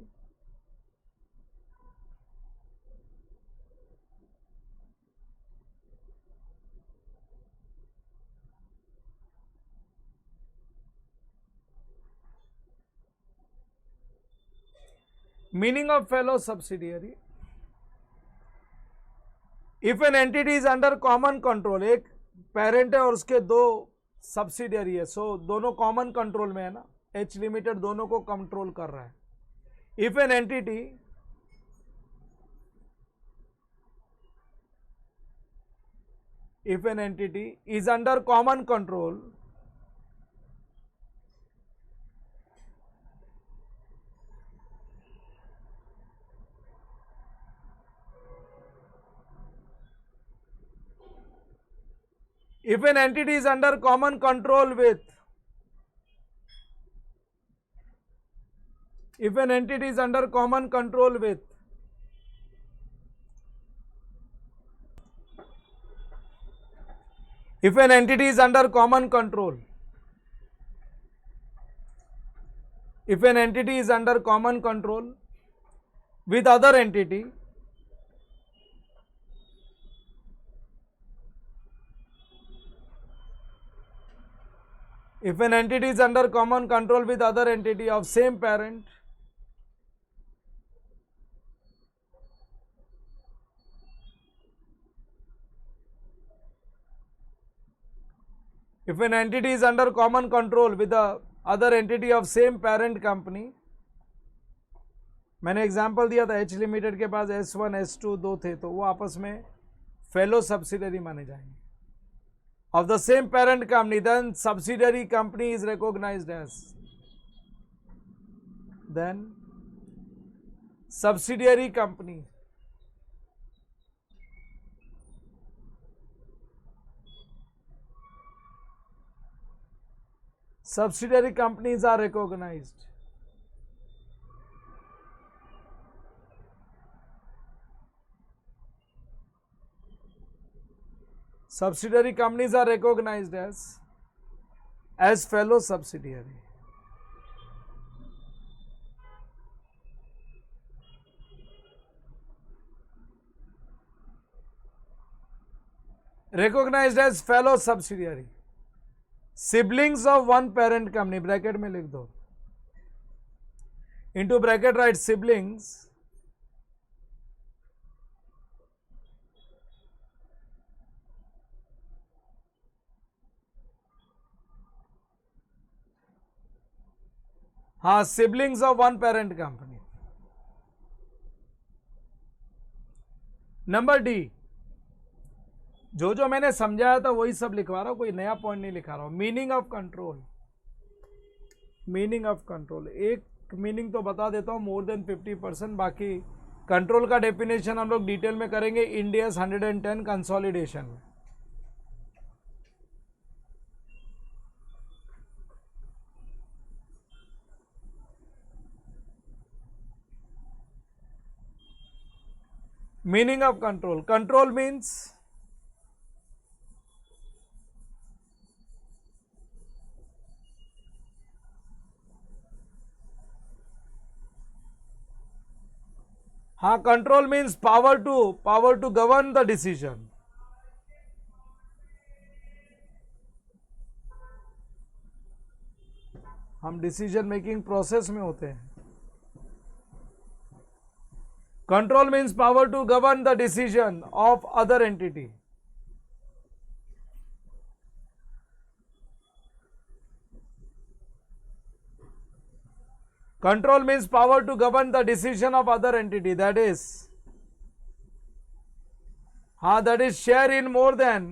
meaning of fellow subsidiary, if an entity is under common control, एक पेरेंट है और उसके दो सब्सिडियरी है, सो दोनों कॉमन कंट्रोल में है ना, एच लिमिटेड दोनों को कंट्रोल कर रहा है। If an entity is under common control, if an entity is under common control with, if an entity is under common control with, if an entity is under common control, if an entity is under common control with other entity, if an entity is under common control with other entity of same parent, if an entity is under common control with the other entity of same parent company, मैंने एग्जांपल दिया था एच लिमिटेड के पास S1 S2 दो थे, तो वो आपस में फेलो सब्सिडरी माने जाएंगे। Of the same parent company, then subsidiary company is recognised as, then subsidiary company, subsidiary companies are recognized, subsidiary companies are recognized as fellow subsidiary. Recognized as fellow subsidiary, siblings of one parent company, bracket में लिख दो, into ब्रैकेट राइट siblings हाँ, siblings of one parent company. Number D, जो जो मैंने समझाया था वही सब लिखवा रहा हूं, कोई नया पॉइंट नहीं लिखा रहा हूं। Meaning of control, meaning of control, एक मीनिंग तो बता देता हूं, मोर देन 50%, बाकी कंट्रोल का डेफिनेशन हम लोग डिटेल में करेंगे इंडियाज 110 कंसोलिडेशन में। Meaning of control, control means हाँ, control means power to govern the decision. हम डिसीजन मेकिंग प्रोसेस में होते हैं। Control means power to govern the decision of other entity. Control means power to govern the decision of other entity, that is share in more than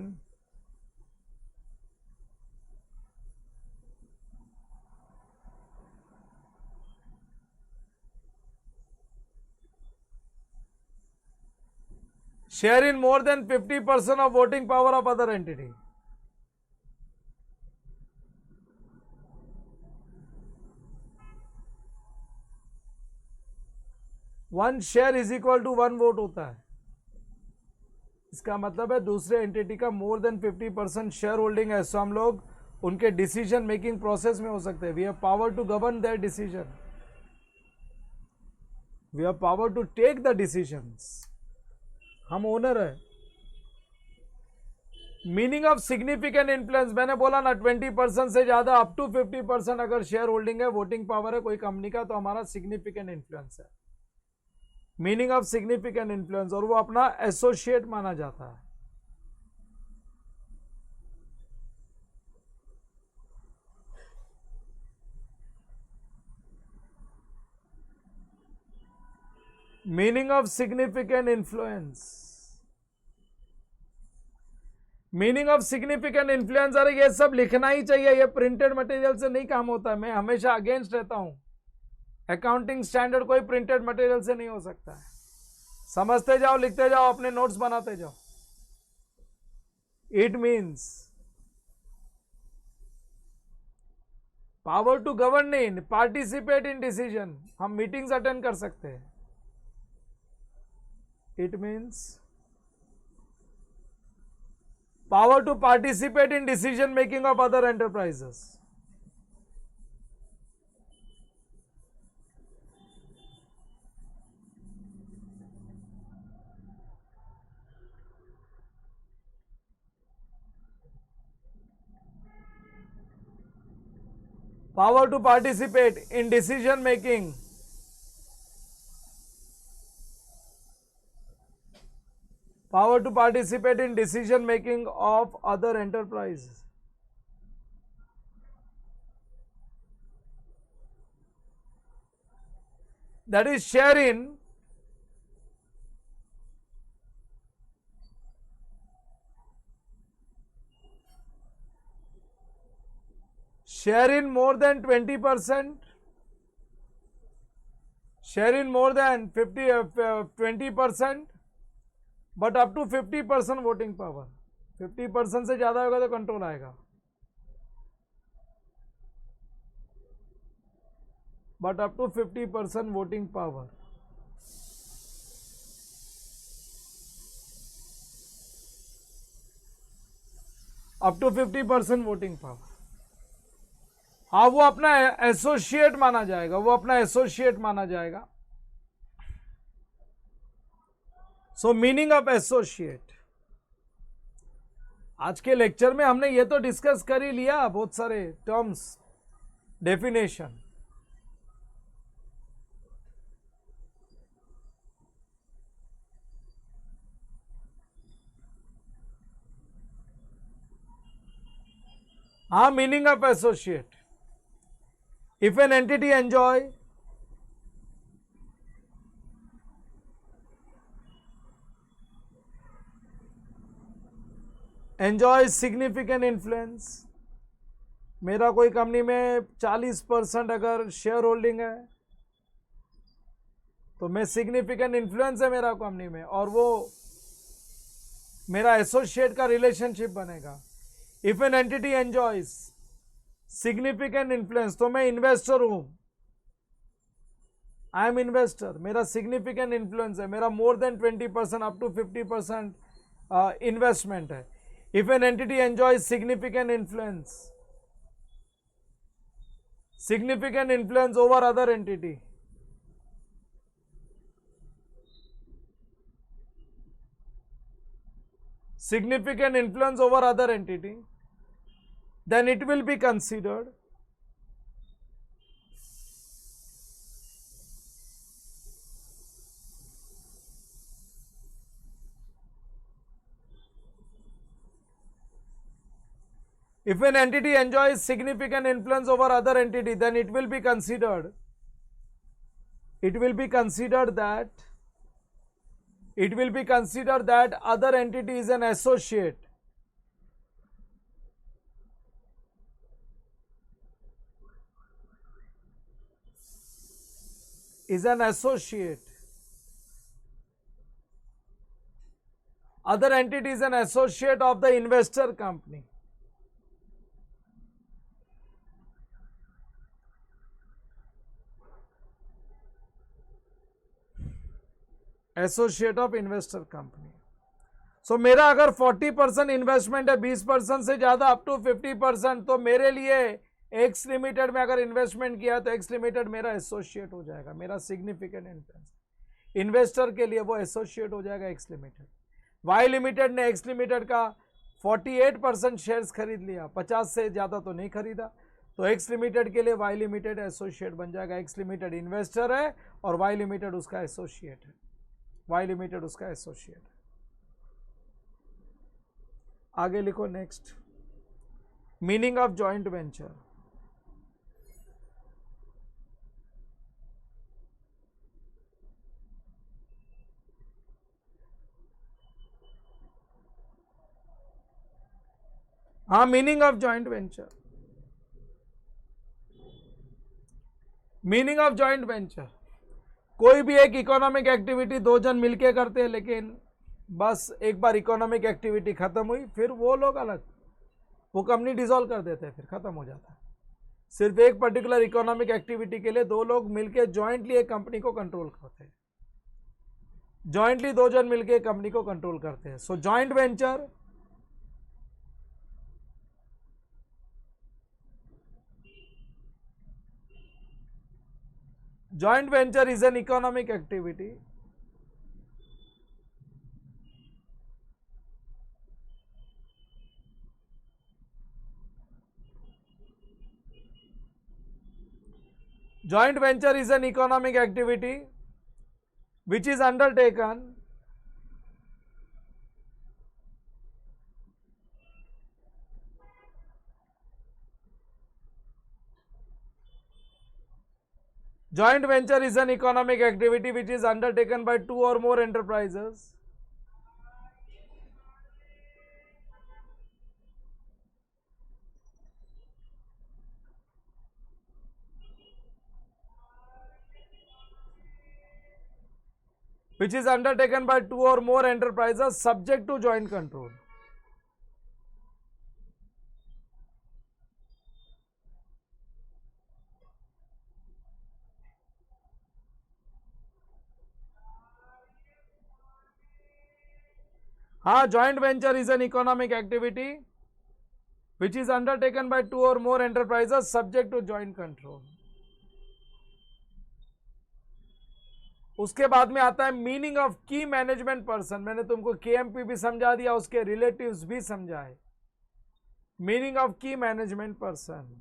share in more than 50% of voting power of other entity. 1 share is equal to 1 vote होता है। इसका मतलब है दूसरे एंटिटी का मोर देन 50% शेयर होल्डिंग है, सो हम लोग उनके डिसीजन मेकिंग प्रोसेस में हो सकते हैं। We have power to govern their decision, we have power to take the decisions. हम ओनर है। मीनिंग ऑफ सिग्निफिकेंट इन्फ्लुएंस, मैंने बोला ना 20% से ज्यादा अप टू 50% अगर शेयर होल्डिंग है, वोटिंग पावर है कोई कंपनी का, तो हमारा सिग्निफिकेंट इन्फ्लुएंस है। मीनिंग ऑफ सिग्निफिकेंट इन्फ्लुएंस, और वो अपना एसोसिएट माना जाता है। Meaning of significant influence, meaning of significant influence, अरे ये सब लिखना ही चाहिए, ये प्रिंटेड मटेरियल से नहीं काम होता है। मैं हमेशा अगेंस्ट रहता हूं, अकाउंटिंग स्टैंडर्ड कोई प्रिंटेड मटेरियल से नहीं हो सकता है। समझते जाओ, लिखते जाओ, अपने नोट्स बनाते जाओ। It means power to govern in, participate in decision, हम मीटिंग्स अटेंड कर सकते हैं। It means power to participate in decision making of other enterprises. Power to participate in decision making, power to participate in decision making of other enterprises. That is share in more than 20%, share in more than 20%, but up to 50% voting power. 50% से ज्यादा होगा तो कंट्रोल आएगा, but up to 50% voting power. Up to 50% voting power. हाँ, वो अपना एसोसिएट माना जाएगा, वो अपना एसोसिएट माना जाएगा। सो मीनिंग ऑफ एसोसिएट, आज के लेक्चर में हमने ये तो डिस्कस कर ही लिया, बहुत सारे टर्म्स, डेफिनेशन। हाँ, meaning of associate, if an entity enjoys significant influence, मेरा कोई कंपनी में 40% अगर शेयर होल्डिंग है तो मैं सिग्निफिकेंट इन्फ्लुएंस है मेरा कंपनी में, और वो मेरा एसोसिएट का रिलेशनशिप बनेगा। If an entity enjoys significant influence, तो मैं इन्वेस्टर हूं, आई एम इन्वेस्टर, मेरा सिग्निफिकेंट इन्फ्लुएंस है, मेरा more than 20% up to 50% investment है। If an entity enjoys significant influence over other entity, significant influence over other entity, then it will be considered if an entity enjoys significant influence over other entity, then it will be considered that other entity is an associate, other entity is an associate of the investor company. Associate of investor company. सो मेरा अगर 40% इन्वेस्टमेंट है, 20% से ज्यादा अप टू 50%, तो मेरे लिए एक्स लिमिटेड में अगर इन्वेस्टमेंट किया तो एक्स लिमिटेड मेरा एसोसिएट हो जाएगा, मेरा सिग्निफिकेंट इंटरेस्ट इन्वेस्टर के लिए वो एसोसिएट हो जाएगा एक्स लिमिटेड। वाई लिमिटेड ने एक्स लिमिटेड का 48% शेयर्स खरीद लिया, 50 से ज्यादा तो नहीं खरीदा, तो एक्स लिमिटेड के लिए वाई लिमिटेड एसोसिएट बन जाएगा। एक्स लिमिटेड इन्वेस्टर है और वाई लिमिटेड उसका एसोसिएट है, वाई लिमिटेड उसका एसोसिएट है। आगे लिखो next, meaning of joint venture. हाँ, meaning of joint venture, meaning of joint venture, कोई भी एक इकोनॉमिक एक्टिविटी दो जन मिलके करते हैं, लेकिन बस एक बार इकोनॉमिक एक्टिविटी खत्म हुई फिर वो लोग अलग, वो कंपनी डिसॉल्व कर देते हैं, फिर खत्म हो जाता है। सिर्फ एक पर्टिकुलर इकोनॉमिक एक्टिविटी के लिए दो लोग मिलके जॉइंटली एक कंपनी को कंट्रोल करते हैं, जॉइंटली दो जन मिलके कंपनी को कंट्रोल करते हैं। So joint venture joint venture is an economic activity joint venture is an economic activity which is undertaken joint venture is an economic activity which is undertaken by two or more enterprises which is undertaken by two or more enterprises subject to joint control. हाँ, joint venture is an economic activity which is undertaken by two or more enterprises subject to joint control. उसके बाद में आता है मीनिंग ऑफ की मैनेजमेंट पर्सन। मैंने तुमको केएमपी भी समझा दिया, उसके रिलेटिव्स भी समझाए। मीनिंग ऑफ की मैनेजमेंट पर्सन,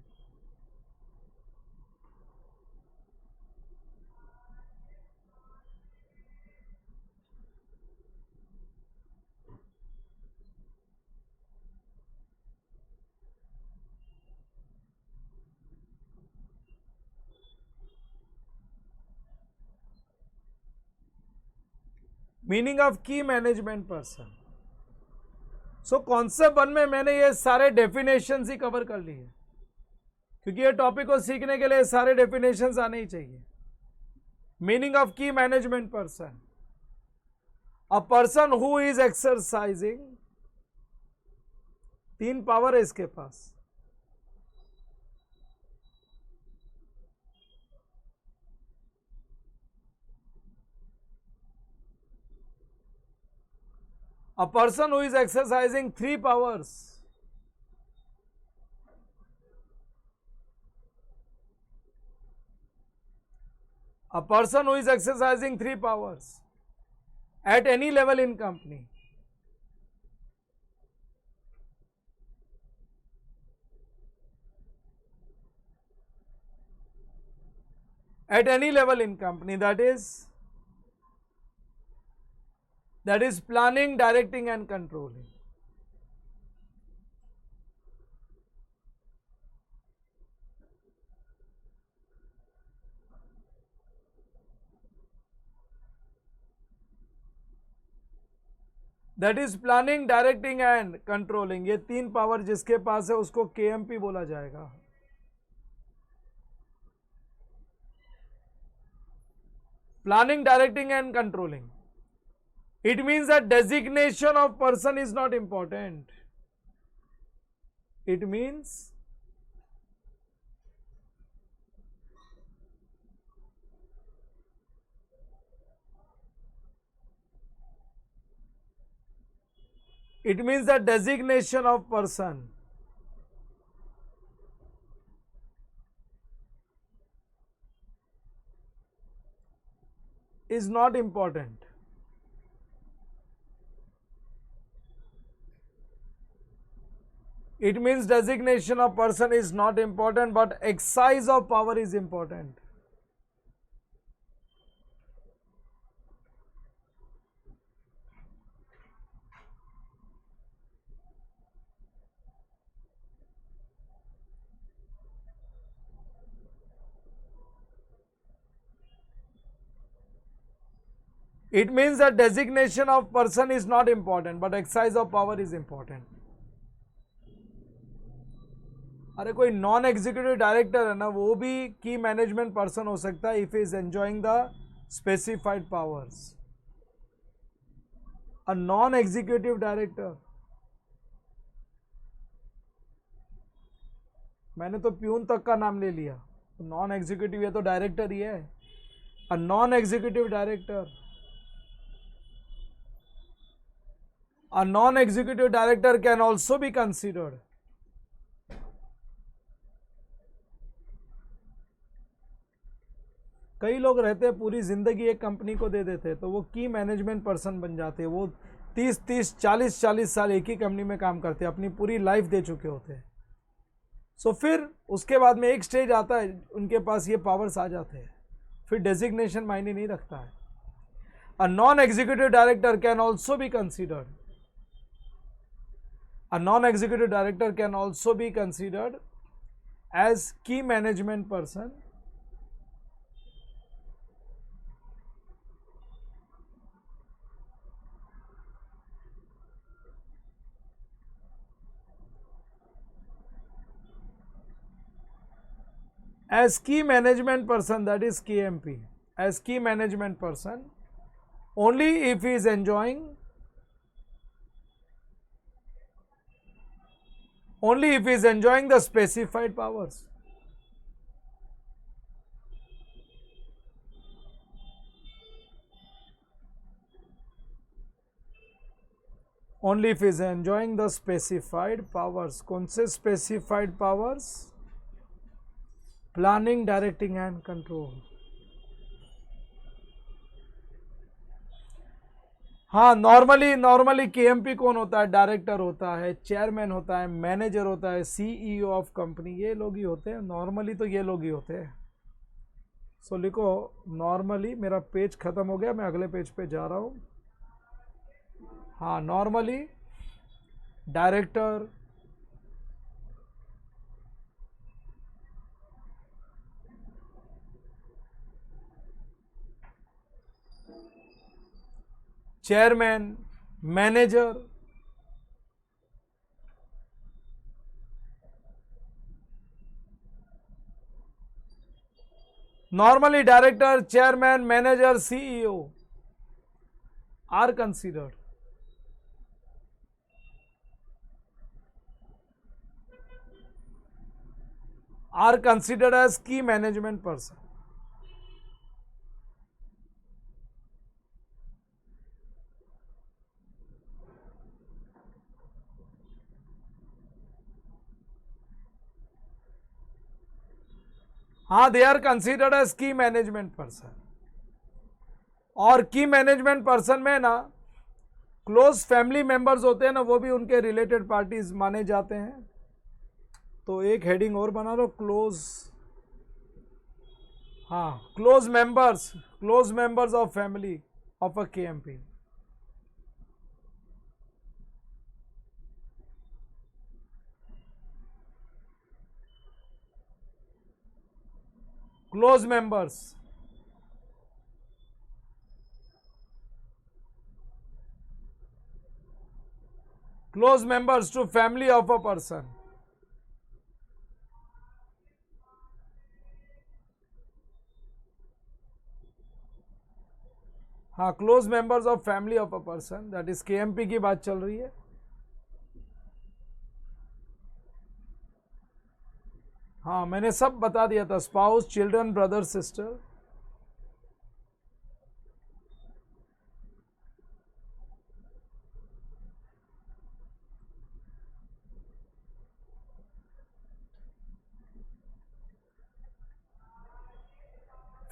मीनिंग ऑफ की मैनेजमेंट पर्सन। सो कॉन्सेप्ट 1 में मैंने ये सारे डेफिनेशंस ही कवर कर लिए, क्योंकि ये टॉपिक को सीखने के लिए सारे डेफिनेशंस आने ही चाहिए। मीनिंग ऑफ की management person, a person who is exercising, 3 power है इसके पास। A person who is exercising 3 powers. A person who is exercising 3 powers at any level in company. At any level in company, that is planning, directing and controlling. That is planning, directing and controlling. ये 3 पावर जिसके पास है उसको केएमपी बोला जाएगा। Planning, directing and controlling. It means that designation of person is not important. It means It means the designation of person is not important. It means designation of person is not important, but exercise of power is important. It means that designation of person is not important, but exercise of power is important. अरे कोई नॉन एग्जीक्यूटिव डायरेक्टर है ना, वो भी की मैनेजमेंट पर्सन हो सकता है if is enjoying the specified powers. A non executive director, मैंने तो प्यून तक का नाम ले लिया, नॉन एग्जीक्यूटिव ये तो डायरेक्टर ही है. A non executive director, a non-executive director can also be considered. कई लोग रहते हैं पूरी जिंदगी एक कंपनी को दे देते हैं, तो वो की मैनेजमेंट पर्सन बन जाते हैं. वो 30 40 साल एक ही कंपनी में काम करते हैं, अपनी पूरी लाइफ दे चुके होते हैं. सो फिर उसके बाद में एक स्टेज आता है, उनके पास ये पावर्स आ जाते हैं, फिर डेजिग्नेशन मायने नहीं रखता है. A non executive director can also be considered. A non-executive director can also be considered as key management person as key management person, that is KMP, as key management person only if he is enjoying the specified powers. Only if he is enjoying the specified powers. कौन से specified powers? Planning, directing and control. हाँ, नॉर्मली केएमपी कौन होता है? डायरेक्टर होता है, चेयरमैन होता है, मैनेजर होता है, सीईओ ऑफ कंपनी, ये लोग ही होते हैं. नॉर्मली तो ये लोग ही होते हैं. सो लिखो नॉर्मली. मेरा पेज खत्म हो गया, मैं अगले पेज पे जा रहा हूँ. हाँ, normally director, chairman, manager, normally director, chairman, manager, CEO are considered. Are considered as key management person. हाँ, दे आर कंसिडर्ड एज की मैनेजमेंट पर्सन. और की मैनेजमेंट पर्सन में ना क्लोज फैमिली मेंबर्स होते हैं ना, वो भी उनके रिलेटेड पार्टीज माने जाते हैं. तो एक हेडिंग और बना लो, क्लोज. हाँ, close members of family of a KMP. Close members. Close members to family of a person. हाँ, close members of family of a person, that is KMP की बात चल रही है. हाँ, मैंने सब बता दिया था. Spouse, children, brother, sister.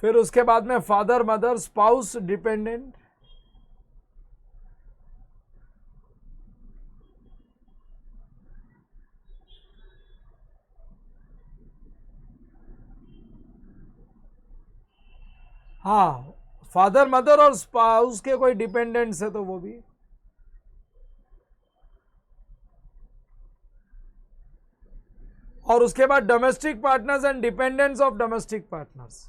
फिर उसके बाद में फादर, मदर, स्पाउस, डिपेंडेंट, हाँ फादर, मदर और स्पाउस के कोई डिपेंडेंट्स है तो वो भी। और उसके बाद domestic partners and dependents of domestic partners.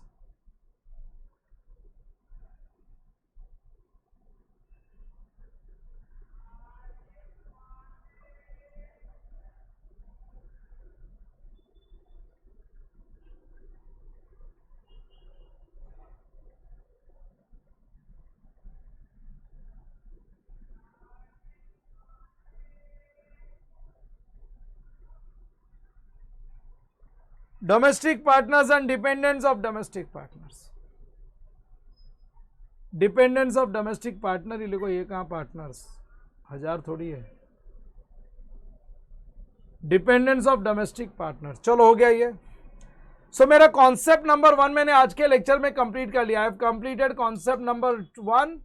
Domestic partners and dependents of domestic partners. Dependents of domestic partner ही लिखो, ये कहां पार्टनर्स, 1000 थोड़ी है। डिपेंडेंट्स ऑफ डोमेस्टिक पार्टनर, चलो हो गया ये। सो मेरा कॉन्सेप्ट नंबर 1 मैंने आज के लेक्चर में कंप्लीट कर लिया। I have completed concept number 1।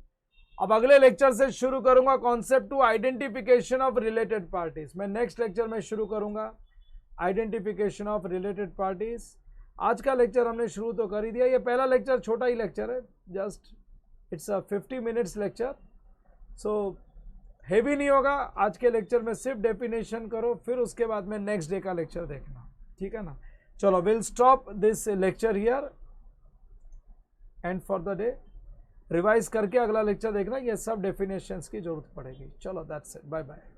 अब अगले लेक्चर से शुरू करूंगा concept 2, identification of related parties. मैं नेक्स्ट लेक्चर में शुरू करूंगा आइडेंटिफिकेशन ऑफ रिलेटेड पार्टीज। आज का लेक्चर हमने शुरू तो कर ही दिया। ये पहला लेक्चर छोटा ही लेक्चर है, just it's a 50 minutes lecture, so heavy नहीं होगा। आज के लेक्चर में सिर्फ डेफिनेशन करो, फिर उसके बाद में नेक्स्ट डे का लेक्चर देखना, ठीक है ना। चलो will stop this lecture here and for the day. Revise करके अगला लेक्चर देखना, ये सब डेफिनेशंस की जरूरत पड़ेगी। चलो दैट्स इट, बाय बाय।